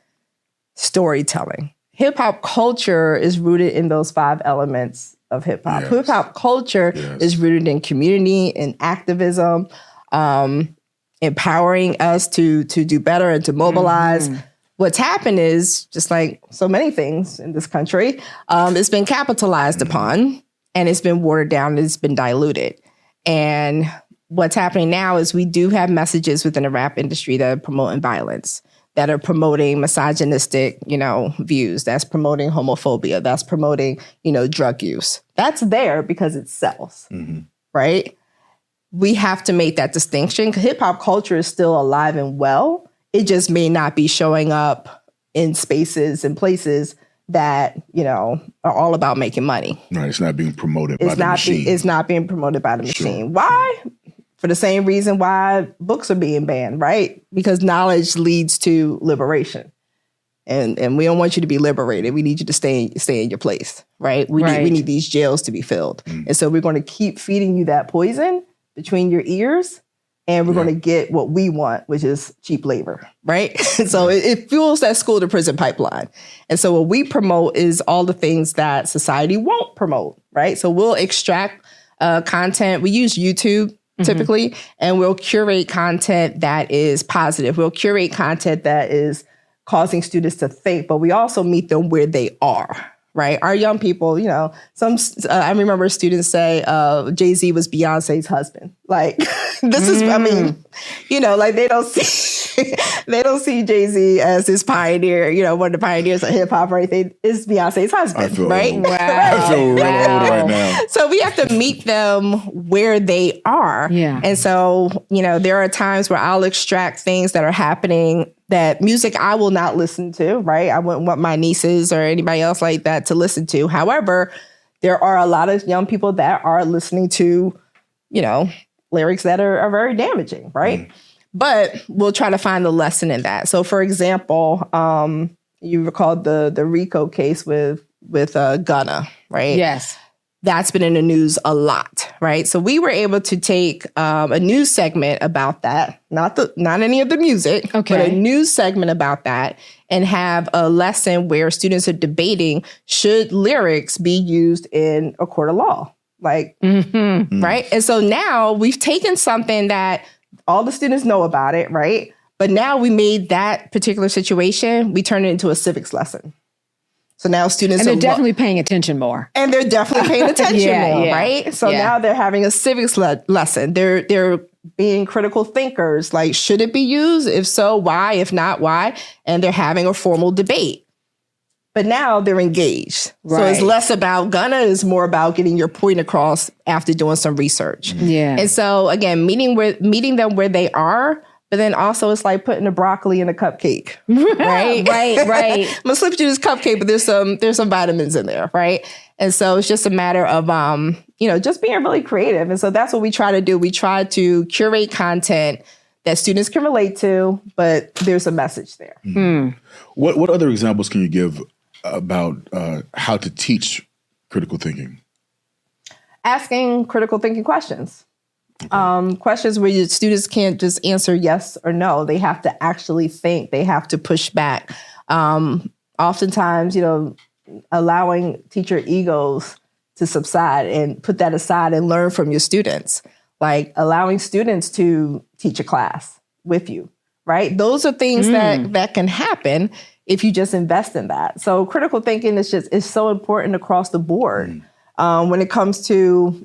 storytelling. Hip hop culture is rooted in those 5 elements of hip hop. Hip hop culture is rooted in community and activism, empowering us to do better and to mobilize. What's happened is, just like so many things in this country, it's been capitalized upon, and it's been watered down, and it's been diluted. And what's happening now is we do have messages within the rap industry that are promoting violence, that are promoting misogynistic, views, that's promoting homophobia, that's promoting, drug use. That's there because it sells, right? We have to make that distinction, because hip hop culture is still alive and well. It just may not be showing up in spaces and places that, are all about making money. Right. It's not being promoted by the machine. It's not being promoted by the machine. Why? For the same reason why books are being banned, right? Because knowledge leads to liberation. And we don't want you to be liberated. We need you to stay in your place, right? We need these jails to be filled. And so we're going to keep feeding you that poison between your ears, and we're going to get what we want, which is cheap labor, right? So it fuels that school to prison pipeline. And so what we promote is all the things that society won't promote, right? So we'll extract content. We use YouTube typically, and we'll curate content that is positive. We'll curate content that is causing students to think, but we also meet them where they are. Right. Our young people, I remember students say Jay-Z was Beyonce's husband. Like, this is, like they don't see Jay-Z as this pioneer, one of the pioneers of hip hop or anything. It's Beyonce's husband. Right. Old. Wow. I feel real old right now. So we have to meet them where they are. Yeah. And so, there are times where I'll extract things that are happening, that music I will not listen to, right? I wouldn't want my nieces or anybody else like that to listen to. However, there are a lot of young people that are listening to, lyrics that are very damaging, right? But we'll try to find the lesson in that. So, for example, you recall the RICO case with Gunna, right? Yes. That's been in the news a lot, right? So we were able to take a news segment about that, not any of the music, but a news segment about that, and have a lesson where students are debating, should lyrics be used in a court of law? Like, right? And so now we've taken something that all the students know about it, right? But now we made that particular situation, we turned it into a civics lesson. So now students are definitely paying attention more. And they're definitely paying attention more, right? So now they're having a civics lesson. They're being critical thinkers. Like, should it be used? If so, why? If not, why? And they're having a formal debate. But now they're engaged. Right. So it's less about gonna, is more about getting your point across after doing some research. Yeah. And so again, meeting them where they are. But then also it's like putting the broccoli in a cupcake, right? right. I'm gonna slip you this cupcake, but there's some vitamins in there, right? And so it's just a matter of, just being really creative. And so that's what we try to do. We try to curate content that students can relate to, but there's a message there. What other examples can you give about how to teach critical thinking? Asking critical thinking questions. Questions where your students can't just answer yes or no. They have to actually think. They have to push back. Oftentimes, allowing teacher egos to subside and put that aside and learn from your students. Like allowing students to teach a class with you, right? Those are things that can happen if you just invest in that. So critical thinking is so important across the board when it comes to,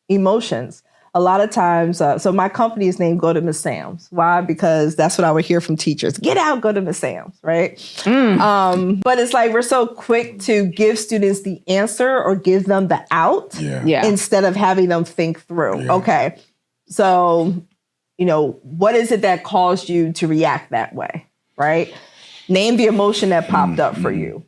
emotions. A lot of times, so my company is named Go to Miss Sams. Why? Because that's what I would hear from teachers. Get out, go to Miss Sams, right? But it's like we're so quick to give students the answer or give them the out instead of having them think through. Yeah. Okay, so, what is it that caused you to react that way, right? Name the emotion that popped up for you.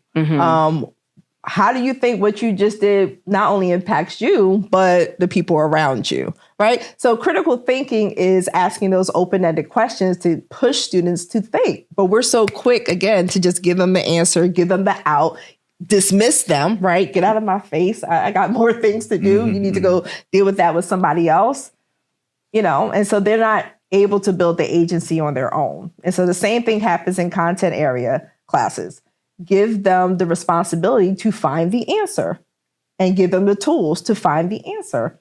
How do you think what you just did not only impacts you, but the people around you, right? So critical thinking is asking those open-ended questions to push students to think. But we're so quick, again, to just give them the answer, give them the out, dismiss them, right? Get out of my face. I got more things to do. You need to go deal with that with somebody else, and so they're not able to build the agency on their own. And so the same thing happens in content area classes. Give them the responsibility to find the answer and give them the tools to find the answer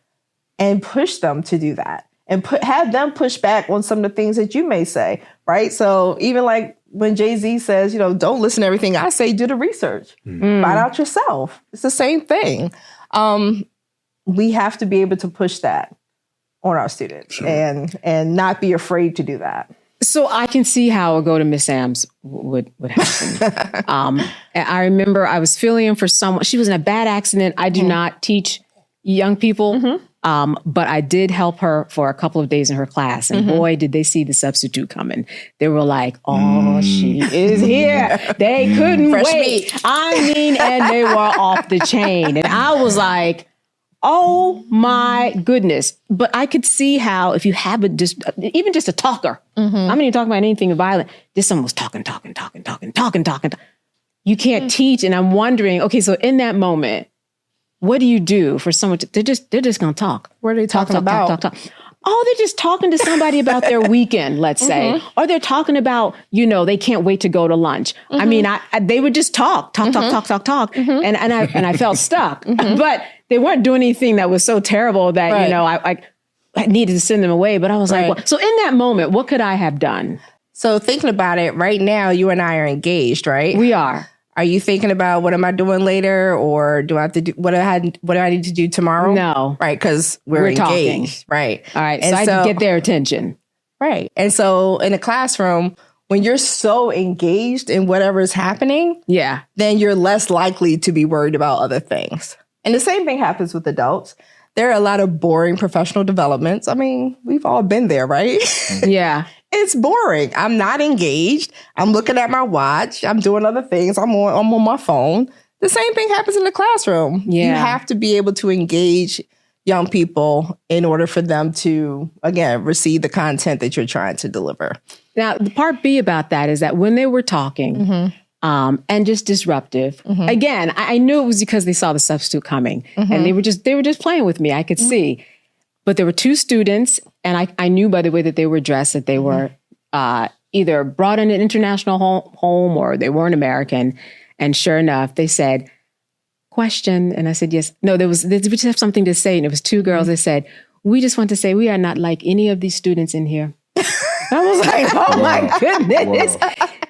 and push them to do that and have them push back on some of the things that you may say, right? So even like when Jay-Z says, don't listen to everything I say, do the research, find out yourself. It's the same thing. We have to be able to push that on our students and not be afraid to do that. So I can see how a Go to Miss Sams would happen. I remember I was filling in for someone. She was in a bad accident. I do not teach young people, but I did help her for a couple of days in her class. And boy, did they see the substitute coming. They were like, oh, she is here. They couldn't wait. And they were off the chain. And I was like, oh my goodness. But I could see how if you have even just a talker, I'm not even talking about anything violent, just someone was talking. You can't teach. And I'm wondering, okay, so in that moment, what do you do for someone they're just going to talk? What are they talking about? Talk. Oh, they're just talking to somebody about their weekend, let's say. Or they're talking about, they can't wait to go to lunch. I mean, they would just talk. And I felt stuck. But they weren't doing anything that was so terrible that, I needed to send them away. But I was like, well, so in that moment, what could I have done? So thinking about it right now, you and I are engaged, right? We are. Are you thinking about what am I doing later, or do I have to do what do I need to do tomorrow? No, right? Because we're engaged, talking. Right? All right, so I had to get their attention, right? And so in a classroom, when you're so engaged in whatever is happening, then you're less likely to be worried about other things. And the same thing happens with adults. There are a lot of boring professional developments. I mean, we've all been there, right? Yeah. It's boring. I'm not engaged. I'm looking at my watch. I'm doing other things. I'm on my phone. The same thing happens in the classroom. Yeah. You have to be able to engage young people in order for them to, again, receive the content that you're trying to deliver. Now, the part B about that is that when they were talking, and just disruptive. Again, I knew it was because they saw the substitute coming, and they were just playing with me. I could see, but there were two students, and I knew by the way that they were dressed that they were either brought in an international home or they weren't American. And sure enough, they said, "Question," and I said, "Yes." No, they just have something to say, and it was two girls. They said, "We just want to say we are not like any of these students in here." I was like, "Oh my goodness."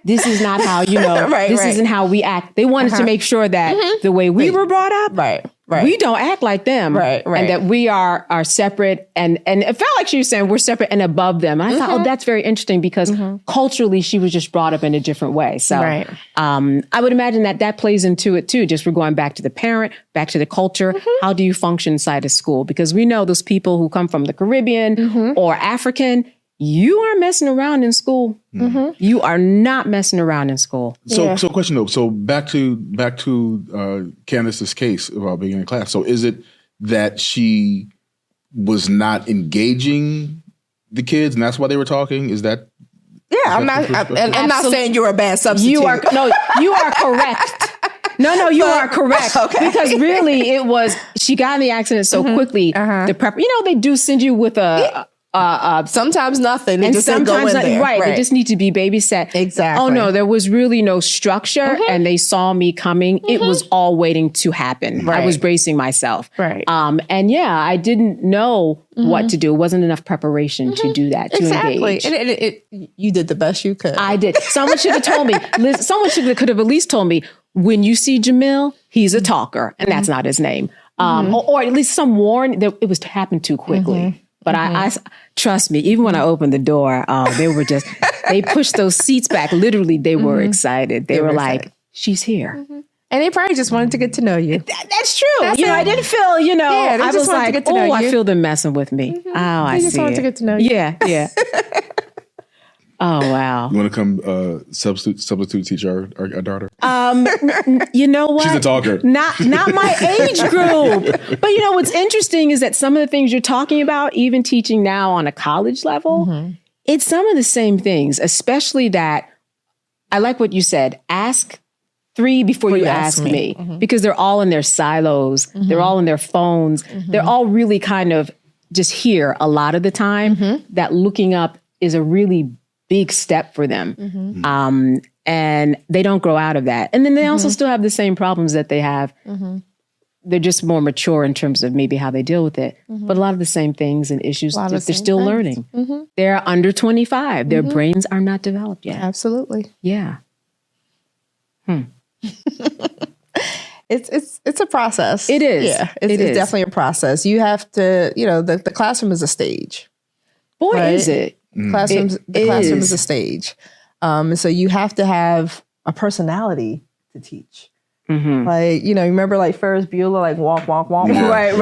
This is not how, this isn't how we act. They wanted to make sure that the way we were brought up, we don't act like them. And that we are separate. And it felt like she was saying we're separate and above them. And I thought, that's very interesting because culturally she was just brought up in a different way. So I would imagine that plays into it too. Just we're going back to the parent, back to the culture. How do you function inside a school? Because we know those people who come from the Caribbean or African, you aren't messing around in school. You are not messing around in school. So question though. So back to Candace's case about being in class. So is it that she was not engaging the kids, and that's why they were talking? Is that? Yeah, I'm not saying you're a bad substitute. You are correct. No, you are correct. Okay. Because really, it was she got in the accident so quickly. The prep, they do send you with a. Sometimes nothing. And just sometimes go in there. Right. They just need to be babysat. Exactly. Oh no, there was really no structure and they saw me coming. It was all waiting to happen. I was bracing myself. Right. And I didn't know what to do. It wasn't enough preparation to do that, to engage. And you did the best you could. I did. Someone should have told me. Someone could have at least told me, when you see Jamil, he's a talker and that's not his name. Or at least some warning that it was to happen too quickly. But I trust me, even when I opened the door, they pushed those seats back. Literally, they were excited. They were like, she's here. And they probably just wanted to get to know you. That's true. I didn't feel, I was like, I feel them messing with me. Oh, I see. They just wanted to get to know you. Yeah. Oh, wow. You want to come substitute teach our daughter? You know what? She's a talker. Not my age group. But what's interesting is that some of the things you're talking about, even teaching now on a college level, it's some of the same things, especially that I like what you said. Ask 3 before you ask me. Because they're all in their silos. They're all in their phones. They're all really kind of just here a lot of the time. That looking up is a really big step for them. And they don't grow out of that. And then they also still have the same problems that they have. They're just more mature in terms of maybe how they deal with it. But a lot of the same things and issues that they're still learning. They're under 25. Their brains are not developed yet. Absolutely. Yeah. It's a process. It is. Yeah, it's definitely a process. You have to, the classroom is a stage. Boy, right? Is it. The classroom is a stage. So you have to have a personality to teach. Like, remember like Ferris Bueller, like walk. Right.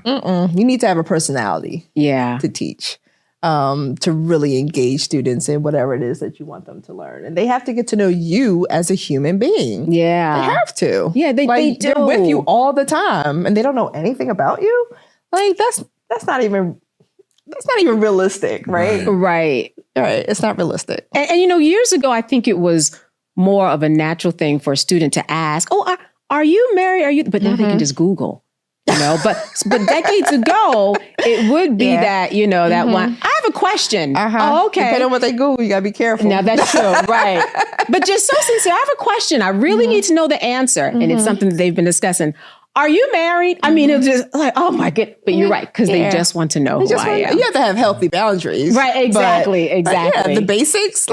Yeah, you need to have a personality to teach, to really engage students in whatever it is that you want them to learn. And they have to get to know you as a human being. Yeah. They have to. Yeah, they do. They're with you all the time and they don't know anything about you. Like that's not even realistic, right? Right. It's not realistic. And years ago, I think it was more of a natural thing for a student to ask, "Oh, are you married? Are you?" But now they can just Google, But decades ago, it would be that that one. I have a question. Oh, okay. Depending on what they Google, you gotta be careful. Now that's true, right? But just so sincere, I have a question. I really need to know the answer, and it's something that they've been discussing. Are you married? I mean, it's just like, oh my goodness. But you're right, because they just want to know who I am. You have to have healthy boundaries. Right, exactly. The basics,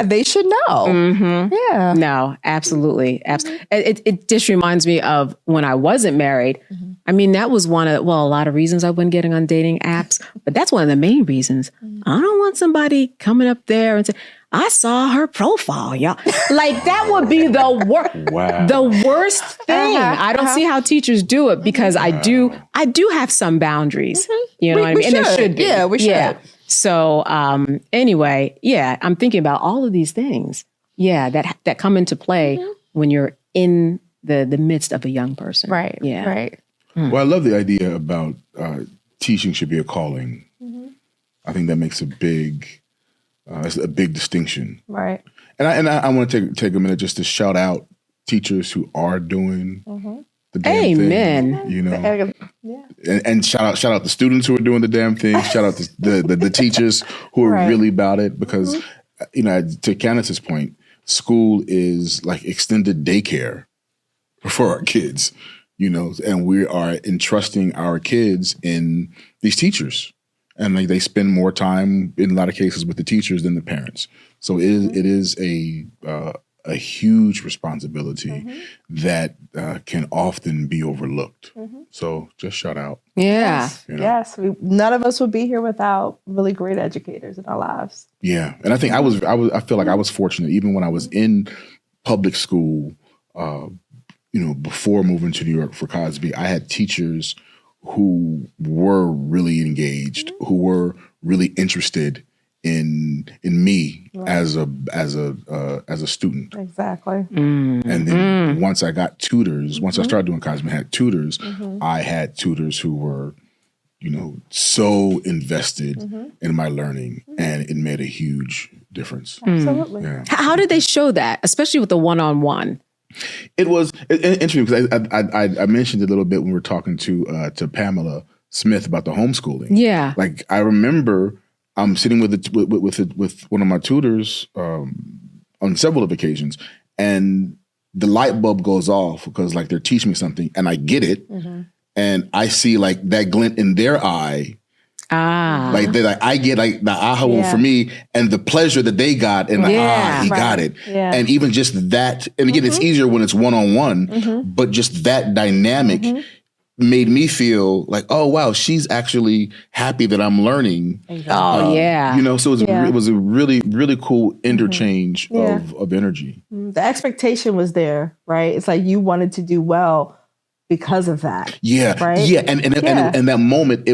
they should know. Yeah. No, absolutely. It just reminds me of when I wasn't married. I mean, that was a lot of reasons I wasn't getting on dating apps, but that's one of the main reasons. I don't want somebody coming up there and saying, I saw her profile, y'all. Like, that would be the worst. Wow. The worst thing. I don't see how teachers do it because I do have some boundaries. You know what I mean? And there should be. Yeah, we should. Yeah. So anyway, I'm thinking about all of these things. Yeah, that come into play when you're in the midst of a young person. Right. Yeah. Right. Well, I love the idea about teaching should be a calling. I think that makes a big distinction. Right. And I want to take a minute just to shout out teachers who are doing the damn thing. You know, and shout out the students who are doing the damn thing. Shout out the teachers who are really about it, because you know, to Candace's point, school is like extended daycare for our kids. You know, and we are entrusting our kids in these teachers, and like they spend more time in a lot of cases with the teachers than the parents. So it is a huge responsibility that can often be overlooked. So just shout out. Yeah. You know? Yes. None of us would be here without really great educators in our lives. Yeah. And I think I feel like I was fortunate, even when I was in public school, you know, before moving to New York for Cosby, I had teachers who were really engaged, who were really interested in me as a student. Exactly. And then once I got tutors, once I started doing Cosby, I had tutors. I had tutors who were, you know, so invested in my learning, and it made a huge difference. Absolutely. Yeah. How did they show that, especially with the one-on-one? It was interesting because I mentioned it a little bit when we were talking to Pamela Smith about the homeschooling. Yeah, like I remember I'm sitting with one of my tutors on several of occasions, and the light bulb goes off because like they're teaching me something, and I get it, and I see like that glint in their eye. Like they I get like the aha one for me, and the pleasure that they got, and he got it. Yeah. And even just that, and again, it's easier when it's one-on-one, but just that dynamic made me feel like, oh wow, she's actually happy that I'm learning. Oh yeah. You know, so it was a really, really cool interchange of energy. The expectation was there, right? It's like you wanted to do well because of that. Yeah. Right. Yeah. And that moment,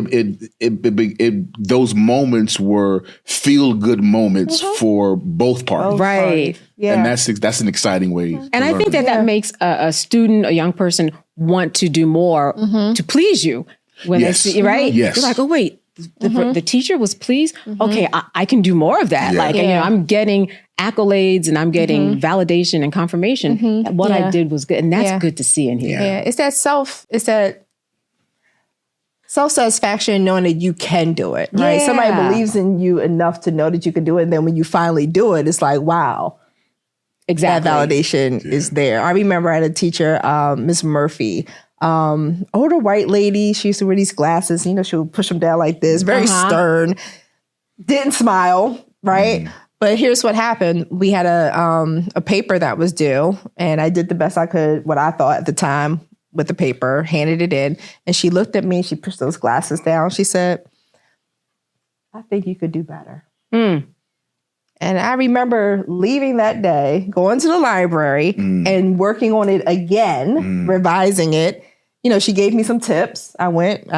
those moments were feel good moments for both parties. Right. Yeah. And that's an exciting way. And I think that makes a student, a young person want to do more to please you when they see, right? Yes. You're like, oh wait, the teacher was pleased. Okay. I can do more of that. Like, you know, I'm getting accolades and I'm getting validation and confirmation that what I did was good. And that's good to see in here. Yeah. It's that self-satisfaction knowing that you can do it, right? Somebody believes in you enough to know that you can do it. And then when you finally do it, it's like, wow. Exactly. That validation is there. I remember I had a teacher, Miss Murphy, older white lady. She used to wear these glasses. You know, she would push them down like this, very stern, didn't smile, right? But here's what happened. We had a paper that was due, and I did the best I could, what I thought at the time with the paper, handed it in, and she looked at me, she pushed those glasses down. She said, I think you could do better. And I remember leaving that day, going to the library and working on it again, revising it. You know, she gave me some tips. I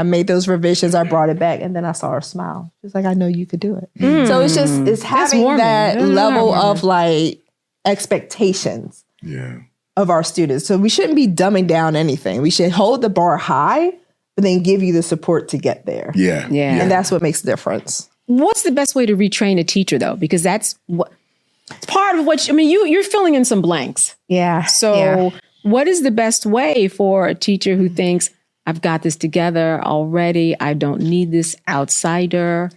made those revisions. I brought it back, and then I saw her smile. She was like, I know you could do it. So it's having that level of like expectations of our students. So we shouldn't be dumbing down anything. We should hold the bar high, but then give you the support to get there. Yeah. And that's what makes the difference. What's the best way to retrain a teacher, though? Because that's what part of what you're filling in some blanks. Yeah. So what is the best way for a teacher who thinks, I've got this together already, I don't need this outsider?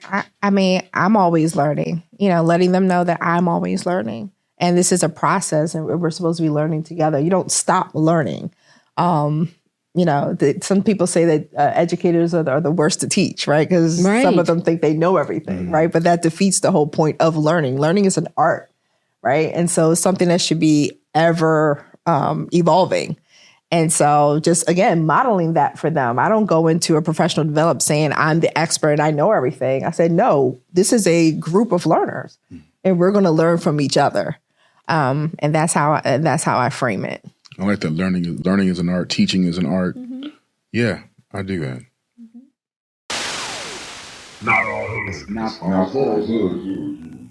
I mean, I'm always learning, you know, letting them know that I'm always learning. And this is a process, and we're supposed to be learning together. You don't stop learning. You know, some people say that educators are the worst to teach, right? Because some of them think they know everything, right? But that defeats the whole point of learning. Learning is an art, right? And so it's something that should be ever evolving. And so just, again, modeling that for them. I don't go into a professional development saying I'm the expert and I know everything. I said, no, this is a group of learners, and we're going to learn from each other. And that's how I frame it. I like that learning is an art, teaching is an art. Yeah, I do that. Not all hoods.